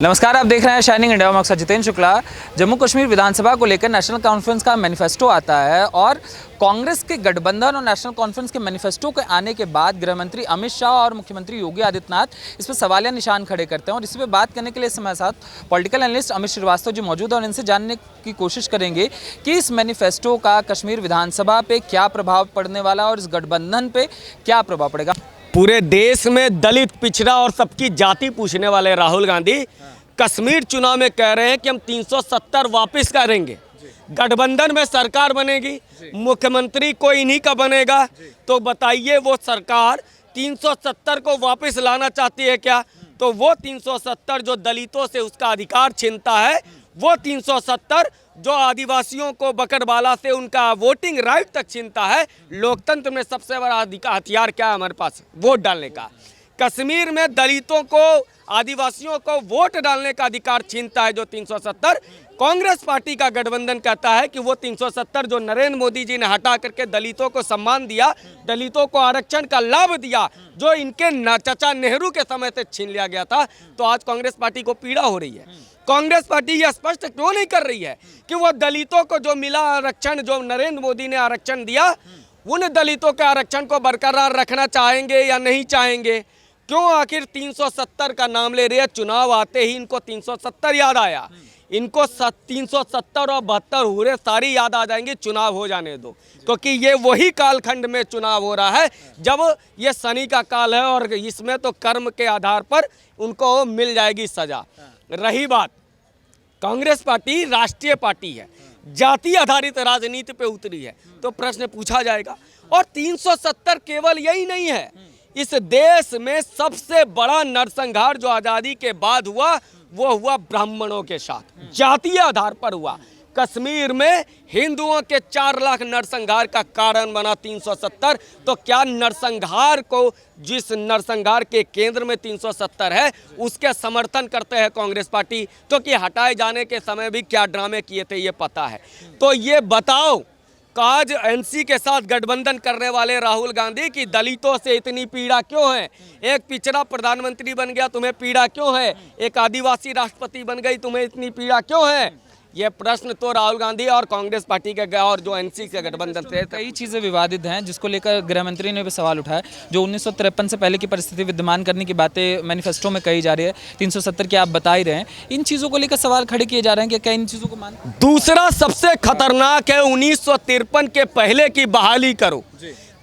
नमस्कार, आप देख रहे हैं शाइनिंग इंडिया। मैं जितेंद्र शुक्ला। जम्मू कश्मीर विधानसभा को लेकर नेशनल कॉन्फ्रेंस का मैनिफेस्टो आता है और कांग्रेस के गठबंधन और नेशनल कॉन्फ्रेंस के मैनिफेस्टो के आने के बाद गृहमंत्री अमित शाह और मुख्यमंत्री योगी आदित्यनाथ इस पर सवालिया निशान खड़े करते हैं। और इसी पर बात करने के लिए इस समय साथ पॉलिटिकल एनालिस्ट अमित श्रीवास्तव जी मौजूद हैं और इनसे जानने की कोशिश करेंगे कि इस मैनिफेस्टो का कश्मीर विधानसभा पे क्या प्रभाव पड़ने वाला है और इस गठबंधन पे क्या प्रभाव पड़ेगा। पूरे देश में दलित, पिछड़ा और सबकी जाति पूछने वाले राहुल गांधी कश्मीर चुनाव में कह रहे हैं कि हम 370 वापस करेंगे, गठबंधन में सरकार बनेगी, मुख्यमंत्री कोई इन्हीं का बनेगा। तो बताइए वो सरकार 370 को वापस लाना चाहती है क्या? तो वो 370 जो दलितों से उसका अधिकार छीनता है, वो 370 जो आदिवासियों को बकरवाला से उनका वोटिंग राइट तक छीनता है। लोकतंत्र में सबसे बड़ा हथियार क्या है हमारे पास? वोट डालने का। कश्मीर में दलितों को, आदिवासियों को वोट डालने का अधिकार छीनता है जो 370। कांग्रेस पार्टी का गठबंधन कहता है कि वो 370 जो नरेंद्र मोदी जी ने हटा करके दलितों को सम्मान दिया, दलितों को आरक्षण का लाभ दिया, जो इनके चाचा नेहरू के समय से छीन लिया गया था, तो आज कांग्रेस पार्टी को पीड़ा हो रही है। कांग्रेस पार्टी यह स्पष्ट क्यों नहीं कर रही है कि वो दलितों को जो मिला आरक्षण, जो नरेंद्र मोदी ने आरक्षण दिया, उन दलितों के आरक्षण को बरकरार रखना चाहेंगे या नहीं चाहेंगे? क्यों आखिर 370 का नाम ले रही है? चुनाव आते ही इनको 370 याद आया। इनको 370 और 72 हुए सारी याद आ जाएंगी। चुनाव हो जाने दो, क्योंकि ये वही कालखंड में चुनाव हो रहा है जब ये शनि का काल है और इसमें तो कर्म के आधार पर उनको मिल जाएगी सजा। रही बात, कांग्रेस पार्टी राष्ट्रीय पार्टी है, जाति आधारित राजनीति पे उतरी है, तो प्रश्न पूछा जाएगा। और 370 केवल यही नहीं है, इस देश में सबसे बड़ा नरसंहार जो आज़ादी के बाद हुआ वो हुआ ब्राह्मणों के साथ, जातीय आधार पर हुआ। कश्मीर में हिंदुओं के 4 लाख नरसंहार का कारण बना 370। तो क्या नरसंहार को, जिस नरसंहार के केंद्र में 370 है, उसके समर्थन करते हैं कांग्रेस पार्टी? तो कि हटाए जाने के समय भी क्या ड्रामे किए थे ये पता है। तो ये बताओ, आज एनसी के साथ गठबंधन करने वाले राहुल गांधी की दलितों से इतनी पीड़ा क्यों है? एक पिछड़ा प्रधानमंत्री बन गया, तुम्हें पीड़ा क्यों है? एक आदिवासी राष्ट्रपति बन गई, तुम्हें इतनी पीड़ा क्यों है? ये प्रश्न तो राहुल गांधी और कांग्रेस पार्टी के और जो एनसी के गठबंधन से कई चीज़ें विवादित हैं जिसको लेकर गृहमंत्री ने भी सवाल उठाया। जो 1953 से पहले की परिस्थिति विद्यमान करने की बातें मैनिफेस्टो में कही जा रही है, 370 की आप बता ही रहे हैं, इन चीज़ों को लेकर सवाल खड़े किए जा रहे हैं कि क्या इन चीज़ों को मान? दूसरा सबसे खतरनाक है 1953 के पहले की बहाली करो।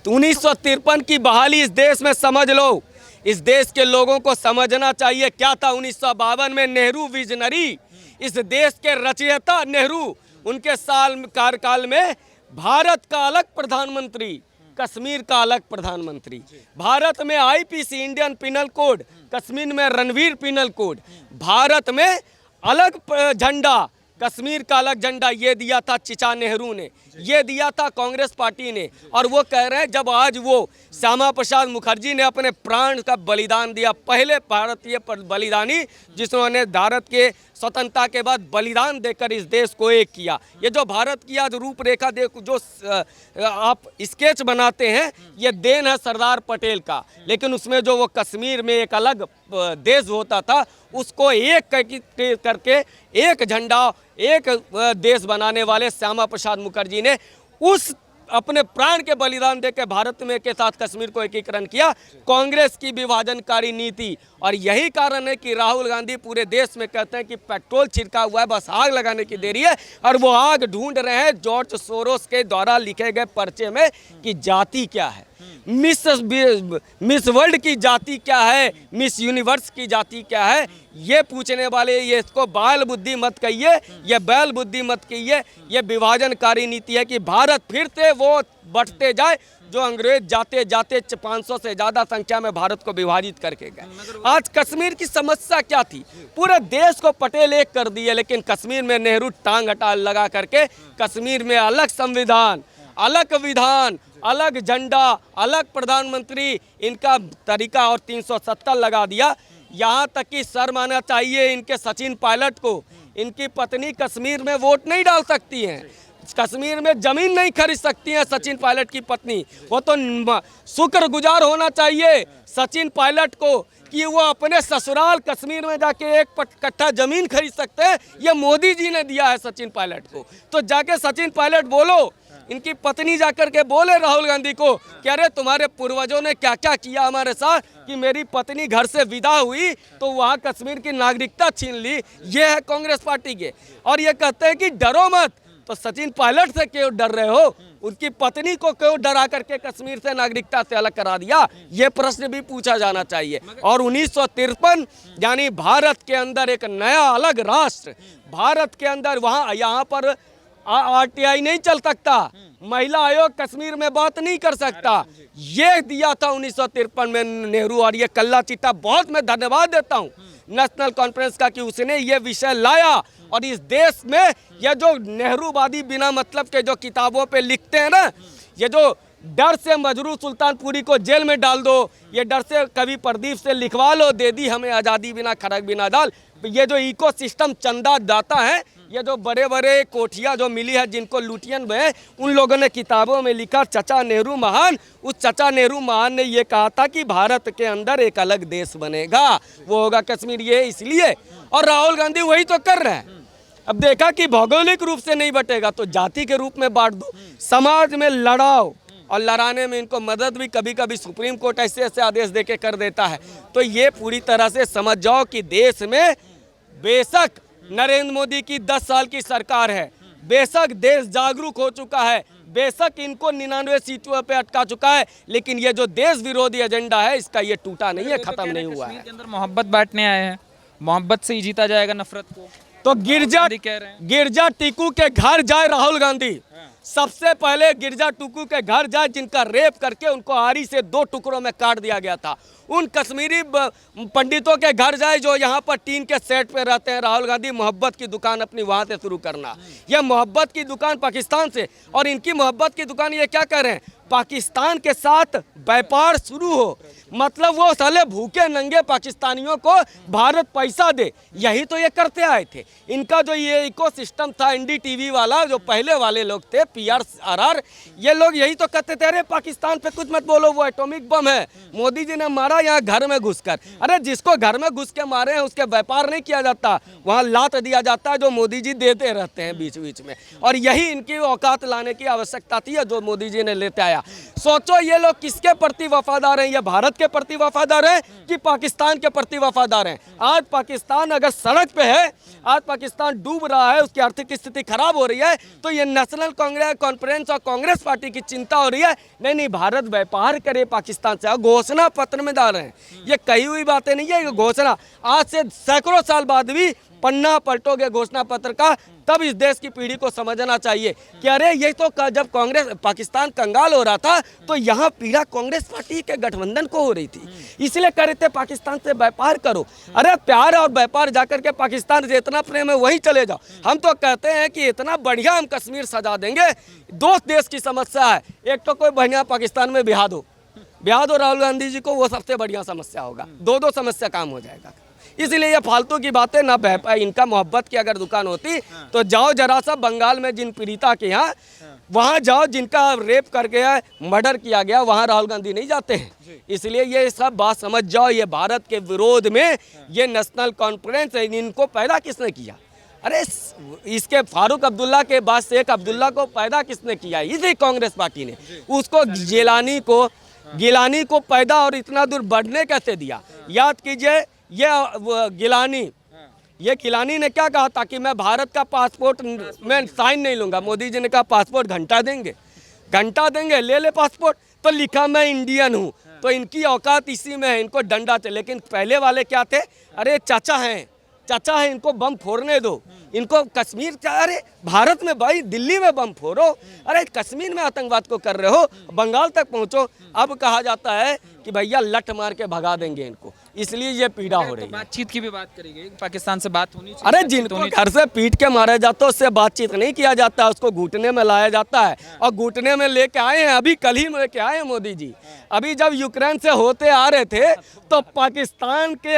1953 की बहाली इस देश में समझ लो, इस देश के लोगों को समझना चाहिए क्या था। 1952 में नेहरू विजनरी, इस देश के रचयिता नेहरू, उनके कार्यकाल में भारत का अलग प्रधानमंत्री, कश्मीर का अलग प्रधानमंत्री। भारत में IPC, Indian penal code, Kashmir में रणवीर पिनल कोड। भारत में अलग झंडा, कश्मीर का अलग झंडा, ये दिया था चाचा नेहरू ने, ये दिया था कांग्रेस पार्टी ने। और वो कह रहे हैं जब आज वो श्यामा प्रसाद मुखर्जी ने अपने प्राण का बलिदान दिया, पहले भारतीय बलिदानी जिन्होंने भारत के स्वतंत्रता के बाद बलिदान देकर इस देश को एक किया। ये जो भारत की आज रूपरेखा देखो, जो आप स्केच बनाते हैं, ये देन है सरदार पटेल का। लेकिन उसमें जो वो कश्मीर में एक अलग देश होता था, उसको एक करके एक झंडा, एक देश बनाने वाले श्यामा प्रसाद मुखर्जी ने उस अपने प्राण के बलिदान देकर भारत में के साथ कश्मीर को एकीकरण किया। कांग्रेस की विभाजनकारी नीति, और यही कारण है कि राहुल गांधी पूरे देश में कहते हैं कि पेट्रोल छिड़का हुआ है, बस आग लगाने की देरी है। और वो आग ढूंढ रहे हैं जॉर्ज सोरोस के द्वारा लिखे गए पर्चे में कि जाति क्या है, मिस वर्ल्ड की जाति क्या है, मिस यूनिवर्स की जाति क्या है, ये पूछने वाले। ये इसको बाल बुद्धि मत कहिए, ये बैल बुद्धि मत कहिए, ये विभाजनकारी नीति है कि भारत फिर से वो बढ़ते जाए जो अंग्रेज जाते जाते 500 से ज़्यादा संख्या में भारत को विभाजित करके गए। आज कश्मीर की समस्या क्या थी? पूरे देश को पटेल एक कर दिए, लेकिन कश्मीर में नेहरू टांग हटा लगा करके कश्मीर में अलग संविधान, अलग विधान, अलग झंडा, अलग प्रधानमंत्री, इनका तरीका और 370 लगा दिया। यहाँ तक कि शर्म आना चाहिए इनके सचिन पायलट को, इनकी पत्नी कश्मीर में वोट नहीं डाल सकती हैं, कश्मीर में जमीन नहीं खरीद सकती है सचिन पायलट की पत्नी। वो तो शुक्रगुजार होना चाहिए सचिन पायलट को कि वो अपने ससुराल कश्मीर में जाके एक कट्ठा जमीन खरीद सकते हैं, ये मोदी जी ने दिया है सचिन पायलट को। तो जाके सचिन पायलट बोलो, इनकी पत्नी जाकर के बोले राहुल गांधी को कि अरे तुम्हारे पूर्वजों ने क्या क्या किया हमारे साथ कि मेरी पत्नी घर से विदा हुई तो वहाँ कश्मीर की नागरिकता छीन ली। ये है कांग्रेस पार्टी के, और ये कहते हैं कि डरो मत। तो सचिन पायलट से क्यों डर रहे हो? उनकी पत्नी को क्यों डरा करके कश्मीर से नागरिकता से अलग करा दिया? ये प्रश्न भी पूछा जाना चाहिए। और 1953 यानी भारत के अंदर एक नया अलग राष्ट्र, भारत के अंदर वहाँ यहाँ पर आरटीआई नहीं चल सकता, महिला आयोग कश्मीर में बात नहीं कर सकता, ये दिया था 1953 में नेहरू। और ये कल्ला चिट्ठा बहुत मैं धन्यवाद देता हूँ नेशनल कॉन्फ्रेंस का कि उसने ये विषय लाया। और इस देश में ये जो नेहरूवादी बिना मतलब के जो किताबों पे लिखते हैं ना, ये जो डर से मजरू सुल्तानपुरी को जेल में डाल दो, ये डर से कवि प्रदीप से लिखवा लो, दे दी हमें आज़ादी बिना खड़क बिना दाल, ये जो इकोसिस्टम चंदा दाता है, ये जो बड़े बड़े कोठियाँ जो मिली है जिनको लुटियन में, उन लोगों ने किताबों में लिखा चचा नेहरू महान। उस चचा नेहरू महान ने ये कहा था कि भारत के अंदर एक अलग देश बनेगा, वो होगा कश्मीर। ये इसलिए, और राहुल गांधी वही तो कर रहे हैं। अब देखा कि भौगोलिक रूप से नहीं बटेगा तो जाति के रूप में बांट दो, समाज में लड़ाओ, और लड़ाने में इनको मदद भी कभी कभी सुप्रीम कोर्ट ऐसे ऐसे आदेश देके कर देता है। तो ये पूरी तरह से समझ जाओ कि देश में बेशक नरेंद्र मोदी की 10 साल की सरकार है, बेशक देश जागरूक हो चुका है, बेशक इनको 99 सीटों पे अटका चुका है, लेकिन ये जो देश विरोधी एजेंडा है इसका ये टूटा नहीं है, खत्म नहीं हुआ है। के अंदर मोहब्बत बांटने आए हैं, मोहब्बत से ही जीता जाएगा नफरत को। तो गिरजा टीकू के घर जाए राहुल गांधी, सबसे पहले गिरजा टीकू के घर जाए जिनका रेप करके उनको आरी से 2 टुकड़ों में काट दिया गया था। उन कश्मीरी पंडितों के घर जाए जो यहाँ पर टीन के सेट पे रहते हैं। राहुल गांधी मोहब्बत की दुकान अपनी वहाँ से शुरू करना, यह मोहब्बत की दुकान पाकिस्तान से, और इनकी मोहब्बत की दुकान ये क्या कर रहे हैं, पाकिस्तान के साथ व्यापार शुरू हो, मतलब वो साले भूखे नंगे पाकिस्तानियों को भारत पैसा दे, यही तो ये करते आए थे। इनका जो ये इकोसिस्टम था एनडीटीवी वाला, जो पहले वाले लोग थे PRRR, ये लोग यही तो कहते थे अरे पाकिस्तान पे कुछ मत बोलो, वो एटॉमिक बम है, मोदी जी ने मारा यहाँ घर में घुसकर। अरे जिसको घर में घुस के मारे हैं उसके व्यापार नहीं किया जाता, वहाँ लात दिया जाता है जो मोदी जी देते रहते हैं बीच बीच में। और यही इनकी औकात लाने की आवश्यकता थी जो मोदी जी ने लेते आया। सोचो ये लोग किसके प्रति वफादार हैं, ये भारत के प्रति वफादार हैं कि पाकिस्तान के प्रति वफादार हैं। आज पाकिस्तान अगर सड़क पे है, आज पाकिस्तान डूब रहा है, उसकी आर्थिक स्थिति खराब हो रही है, तो ये नेशनल कॉन्फ्रेंस और कांग्रेस पार्टी की चिंता हो रही है नहीं भारत व्यापार करे पाकिस्तान से, घोषणा पत्र में डाल रहे हैं। ये कही हुई बातें नहीं है, ये घोषणा आज से सैकड़ों साल बाद भी पन्ना पलटोगे घोषणा पत्र का, तब इस देश की पीढ़ी को समझना चाहिए कि अरे ये तो जब कांग्रेस पाकिस्तान कंगाल हो रहा था तो यहाँ पीड़ा कांग्रेस पार्टी के गठबंधन को हो रही थी, इसलिए कह रहे थे पाकिस्तान से व्यापार करो। अरे प्यार और व्यापार जाकर के पाकिस्तान से इतना प्रेम है वहीं चले जाओ। हम तो कहते हैं कि इतना बढ़िया हम कश्मीर सजा देंगे। 2 देश की समस्या है, एक तो कोई बढ़िया पाकिस्तान में बिहा दो राहुल गांधी जी को, वो सबसे बढ़िया समस्या होगा, 2 समस्या काम हो जाएगा। इसलिए ये फालतू की बातें ना, इनका मोहब्बत की अगर दुकान होती तो जाओ जरा सा बंगाल में जिन पीड़िता के यहाँ, वहाँ जाओ जिनका रेप कर गया, मर्डर किया गया, वहाँ राहुल गांधी नहीं जाते हैं। इसलिए ये सब बात समझ जाओ, ये भारत के विरोध में ये नेशनल कॉन्फ्रेंस है, इनको पैदा किसने किया? अरे इसके फारूक अब्दुल्ला के बाद शेख अब्दुल्ला को पैदा किसने किया? इसी कांग्रेस पार्टी ने। उसको गिलानी को पैदा और इतना दूर बढ़ने कैसे दिया? याद कीजिए, ये गिलानी ने क्या कहा था कि मैं भारत का पासपोर्ट में साइन नहीं लूंगा। मोदी जी ने कहा पासपोर्ट घंटा देंगे, ले पासपोर्ट। तो लिखा मैं इंडियन हूँ, तो इनकी औकात इसी में है, इनको डंडा थे। लेकिन पहले वाले क्या थे, अरे चाचा हैं, इनको बम फोड़ने दो, इनको कश्मीर, अरे भारत में भाई दिल्ली में बम फोड़ो, अरे कश्मीर में आतंकवाद को कर रहे हो, बंगाल तक पहुंचो। अब कहा जाता है कि भैया लठ मार के भगा देंगे इनको, इसलिए ये पीड़ा हो रही है। बातचीत की भी बात करेंगे, पाकिस्तान से बात होनी चाहिए। अरे जिनको घर से पीट के मारा जाता है उससे बातचीत नहीं किया जाता, उसको घुटने में लाया जाता है। और घुटने में लेके आए हैं, अभी कल ही लेके आए हैं मोदी जी। अभी जब यूक्रेन से होते आ रहे थे तो पाकिस्तान के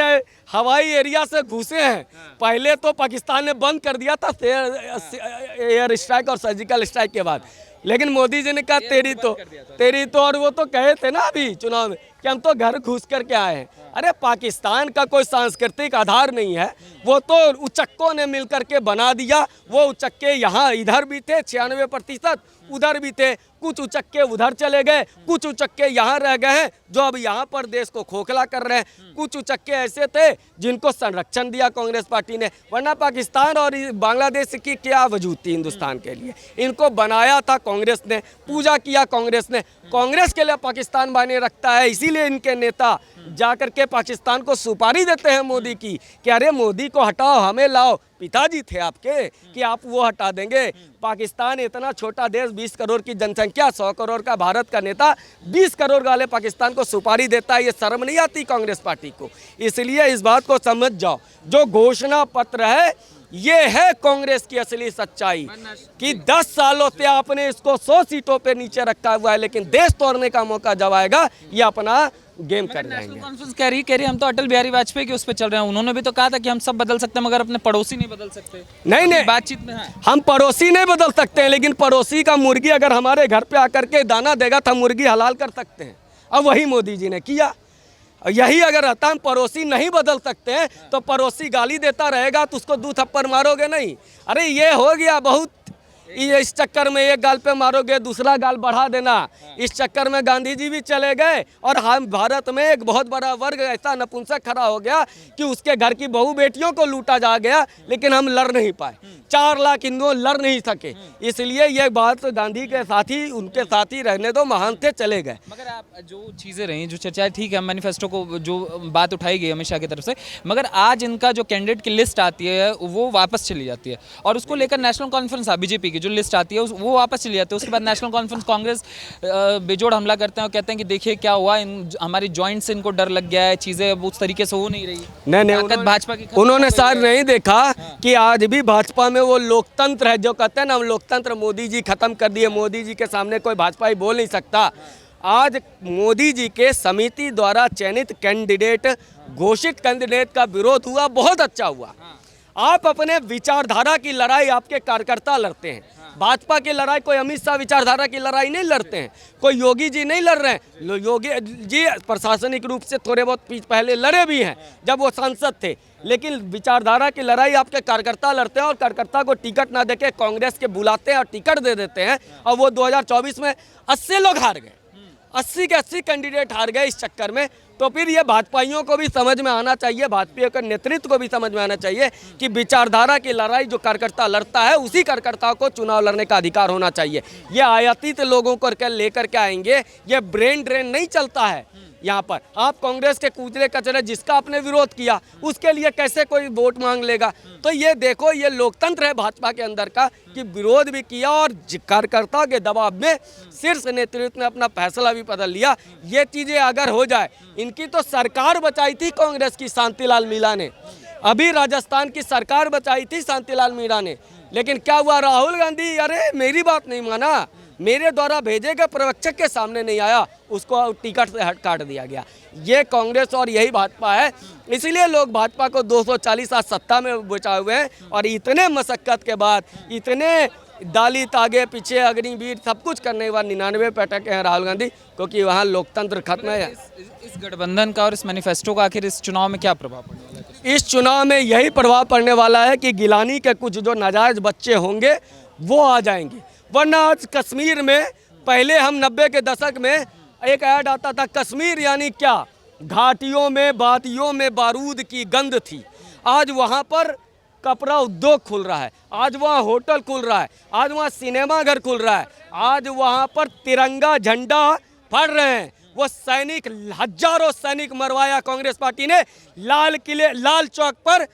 हवाई एरिया से घुसे हैं। पहले तो पाकिस्तान ने बंद कर दिया था एयर स्ट्राइक और सर्जिकल स्ट्राइक के बाद, लेकिन मोदी जी ने कहा तेरी तो, और वो तो कहे थे ना अभी चुनाव में कि हम तो घर घुस करके आए हैं। अरे पाकिस्तान का कोई सांस्कृतिक आधार नहीं है, वो तो उचक्कों ने मिलकर के बना दिया। वो उचक्के यहाँ इधर भी थे 96%, उधर भी थे, कुछ उचक्के उधर चले गए, कुछ उचक्के यहाँ रह गए हैं जो अब यहाँ पर देश को खोखला कर रहे हैं। कुछ उचक्के ऐसे थे जिनको संरक्षण दिया कांग्रेस पार्टी ने, वरना पाकिस्तान और बांग्लादेश की क्या वजूद थी हिंदुस्तान के लिए। इनको बनाया था कांग्रेस ने, पूजा किया कांग्रेस ने। कांग्रेस के लिए पाकिस्तान मायने रखता है, इसीलिए इनके नेता जाकर के पाकिस्तान को सुपारी देते हैं मोदी की कि अरे मोदी को हटाओ, हमें लाओ। पिताजी थे आपके कि आप वो हटा देंगे। पाकिस्तान इतना छोटा देश, 20 करोड़ की जनसंख्या, 100 करोड़ का भारत का नेता 20 करोड़ वाले पाकिस्तान को सुपारी देता है। ये शर्म नहीं आती कांग्रेस पार्टी को? इसलिए इस बात को समझ जाओ, जो घोषणा पत्र है ये है कांग्रेस की असली सच्चाई कि 10 सालों से आपने इसको 100 सीटों पे नीचे रखा हुआ है, लेकिन देश तोड़ने का मौका जब आएगा ये अपना गेम कर नेशनल जाएंगे। कॉन्फ्रेंस कह रही हम तो अटल बिहारी वाजपेयी के उस पर चल रहे हैं। उन्होंने भी तो कहा था कि हम सब बदल सकते हैं मगर अपने पड़ोसी नहीं बदल सकते। नहीं बातचीत में है। हम पड़ोसी नहीं बदल सकते हैं, लेकिन पड़ोसी का मुर्गी अगर हमारे घर पे आकर के दाना देगा तो हम मुर्गी हलाल कर सकते हैं। अब वही मोदी जी ने किया। यही अगर रहता हम पड़ोसी नहीं बदल सकते हैं तो पड़ोसी गाली देता रहेगा तो उसको 2 थप्पड़ मारोगे नहीं। अरे ये हो गया बहुत, ये इस चक्कर में एक गाल पे मारोगे दूसरा गाल बढ़ा देना। इस चक्कर में गांधी जी भी चले गए और हम भारत में एक बहुत बड़ा वर्ग ऐसा नपुंसक खड़ा हो गया कि उसके घर की बहू बेटियों को लूटा जा गया, लेकिन हम लड़ नहीं पाए। 4 लाख हिंदू लड़ नहीं सके, इसलिए ये बात गांधी के साथी उनके साथी रहने दो, महान थे, चले गए। मगर आप जो चीज़ें रही, जो चर्चाएं, ठीक है, मैनिफेस्टो को जो बात उठाई गई अमित शाह की तरफ से, मगर आज इनका जो कैंडिडेट की लिस्ट आती है वो वापस चली जाती है और उसको लेकर नेशनल कॉन्फ्रेंस बीजेपी की जो लिस्ट आती है वो वापस चली जाती है। उसके बाद नेशनल कॉन्फ्रेंस कांग्रेस बेजोड़ हमला करते हैं और कहते हैं कि देखिए क्या हुआ, हमारी जॉइंट से इनको डर लग गया है, चीज़ें अब उस तरीके से हो नहीं रही। नहीं, भाजपा की उन्होंने शायद नहीं देखा कि आज भी भाजपा में वो लोकतंत्र है जो कहते हैं ना, हम लोकतंत्र मोदी जी खत्म कर दिए, मोदी जी के सामने कोई भाजपाई बोल नहीं सकता। आज मोदी जी के समिति द्वारा चयनित कैंडिडेट, घोषित कैंडिडेट का विरोध हुआ, बहुत अच्छा हुआ। आप अपने विचारधारा की लड़ाई आपके कार्यकर्ता लड़ते हैं, भाजपा की लड़ाई कोई अमित शाह विचारधारा की लड़ाई नहीं लड़ते हैं, कोई योगी जी नहीं लड़ रहे हैं। योगी जी प्रशासनिक रूप से थोड़े बहुत पहले लड़े भी हैं जब वो सांसद थे, लेकिन विचारधारा की लड़ाई आपके कार्यकर्ता लड़ते हैं और कार्यकर्ता को टिकट ना देके कांग्रेस के बुलाते हैं और टिकट दे देते हैं। और वो 2024 में 80 लोग हार गए, 80 के 80 कैंडिडेट हार गए इस चक्कर में। तो फिर ये भाजपाइयों को भी समझ में आना चाहिए, भाजपा के नेतृत्व को भी समझ में आना चाहिए कि विचारधारा की लड़ाई जो कार्यकर्ता लड़ता है उसी कार्यकर्ता को चुनाव लड़ने का अधिकार होना चाहिए। ये आयातित लोगों को लेकर के आएंगे, ये ब्रेन ड्रेन नहीं चलता है यहाँ पर। आप कांग्रेस के कूचले कचरे जिसका आपने विरोध किया उसके लिए कैसे कोई वोट मांग लेगा? तो ये देखो, ये लोकतंत्र है भाजपा के अंदर का कि विरोध भी किया और कार्यकर्ता के दबाव में शीर्ष नेतृत्व ने अपना फैसला भी बदल लिया। ये चीज़ें अगर हो जाए, इनकी तो सरकार बचाई थी कांग्रेस की शांतिलाल मीणा ने, अभी राजस्थान की सरकार बचाई थी शांतिलाल मीणा ने, लेकिन क्या हुआ? राहुल गांधी अरे मेरी बात नहीं माना, मेरे द्वारा भेजे गए प्रवक्ता के सामने नहीं आया, उसको टिकट से हट काट दिया गया। ये कांग्रेस और यही भाजपा है, इसीलिए लोग भाजपा को 240 आज सत्ता में बचाए हुए हैं। और इतने मशक्कत के बाद, इतने दलित आगे पीछे अग्निवीर सब कुछ करने के बाद 99 पे अटके हैं राहुल गांधी, क्योंकि वहाँ लोकतंत्र खत्म है। इस गठबंधन का और इस मैनिफेस्टो का आखिर इस चुनाव में क्या प्रभाव पड़ने वाला है? इस चुनाव में यही प्रभाव पड़ने वाला है कि गिलानी के कुछ जो नाजायज बच्चे होंगे वो आ जाएंगे। वरना आज कश्मीर में पहले हम 90 के दशक में एक ऐड आता था, कश्मीर यानी क्या, घाटियों में वादियों में बारूद की गंध थी। आज वहाँ पर कपड़ा उद्योग खुल रहा है, आज वहाँ होटल खुल रहा है, आज वहाँ सिनेमा घर खुल रहा है, आज वहाँ पर तिरंगा झंडा फड़ रहे हैं। वो सैनिक, हजारों सैनिक मरवाया कांग्रेस पार्टी ने लाल किले, लाल चौक पर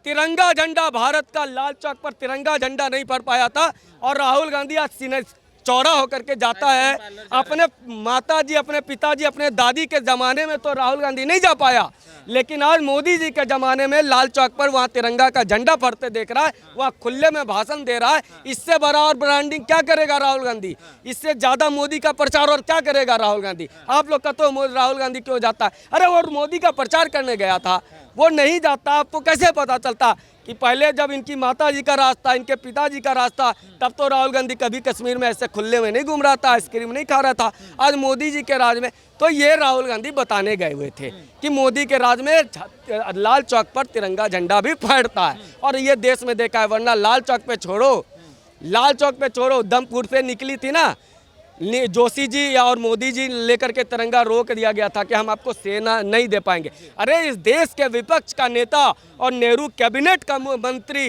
तिरंगा झंडा, भारत का लाल चौक पर तिरंगा झंडा नहीं फड़ पाया था। और राहुल गांधी आज चौड़ा होकर के जाता है, अपने माता जी, अपने पिताजी, अपने दादी के ज़माने में तो राहुल गांधी नहीं जा पाया, लेकिन आज मोदी जी के ज़माने में लाल चौक पर वहाँ तिरंगा का झंडा फड़ते देख रहा है, वहाँ खुले में भाषण दे रहा है। इससे बड़ा और ब्रांडिंग क्या करेगा राहुल गांधी? इससे ज़्यादा मोदी का प्रचार और क्या करेगा राहुल गांधी? आप लोग कहते हो राहुल गांधी क्यों जाता है? अरे वो मोदी का प्रचार करने गया था, वो नहीं जाता। आपको कैसे पता चलता कि कि पहले जब इनकी माता जी का राज था, इनके पिताजी का राज था, तब तो राहुल गांधी कभी कश्मीर में ऐसे खुले में नहीं घूम रहा था, आइसक्रीम नहीं खा रहा था। आज मोदी जी के राज में तो ये राहुल गांधी बताने गए हुए थे कि मोदी के राज में लाल चौक पर तिरंगा झंडा भी फहरता है, और ये देश में देखा है। वरना लाल चौक पे छोड़ो, उधमपुर से निकली थी ना जोशी जी और मोदी जी लेकर के तिरंगा रोक दिया गया था कि हम आपको सेना नहीं दे पाएंगे। अरे इस देश के विपक्ष का नेता और नेहरू कैबिनेट का मंत्री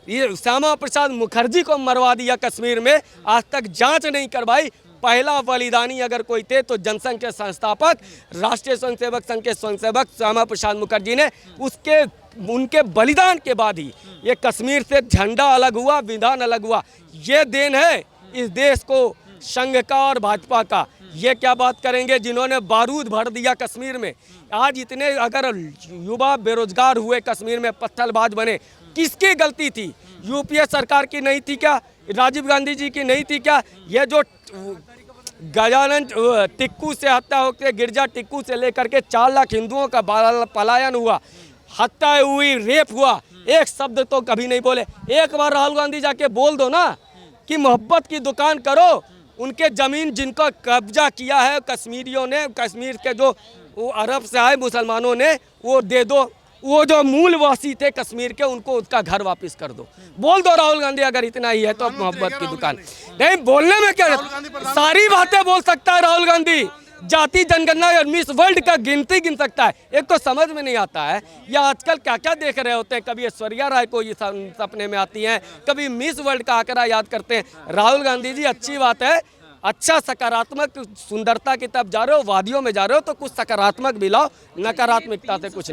ये श्यामा प्रसाद मुखर्जी को मरवा दिया कश्मीर में, आज तक जांच नहीं करवाई। पहला बलिदानी अगर कोई थे तो जनसंघ के संस्थापक, राष्ट्रीय स्वयंसेवक संघ के स्वयंसेवक श्यामा प्रसाद मुखर्जी ने। उनके बलिदान के बाद ही ये कश्मीर से झंडा अलग हुआ, विधान अलग हुआ। ये देन है इस देश को संघ का और भाजपा का। ये क्या बात करेंगे जिन्होंने बारूद भर दिया कश्मीर में। आज इतने अगर युवा बेरोजगार हुए कश्मीर में, पत्थरबाज बने, किसकी गलती थी? यूपीए सरकार की नहीं थी क्या? राजीव गांधी जी की नहीं थी क्या? ये जो गजानन टिक्कू से हत्या होकर, गिरजा टिक्कू से लेकर के 4 लाख हिंदुओं का पलायन हुआ, हत्या हुई, रेप हुआ, एक शब्द तो कभी नहीं बोले। एक बार राहुल गांधी जाके बोल दो ना कि मोहब्बत की दुकान करो, उनके ज़मीन जिनको कब्जा किया है कश्मीरियों ने, कश्मीर के जो वो अरब से आए मुसलमानों ने, वो दे दो। वो जो मूलवासी थे कश्मीर के, उनको उसका घर वापस कर दो। बोल दो राहुल गांधी, अगर इतना ही है तो मोहब्बत की दुकान। नहीं बोलने में क्या, सारी बातें बोल सकता है राहुल गांधी। जाति जनगणना और मिस वर्ल्ड का गिनती गिन सकता है। एक तो समझ में नहीं आता है या आजकल क्या क्या देख रहे होते हैं। कभी ऐश्वर्या राय को ये सपने में आती हैं, कभी मिस वर्ल्ड का आंकड़ा याद करते हैं। राहुल गांधी जी अच्छी बात है, अच्छा सकारात्मक सुंदरता की तरफ जा रहे हो, वादियों में जा रहे हो तो कुछ सकारात्मक भी लाओ, नकारात्मकता से कुछ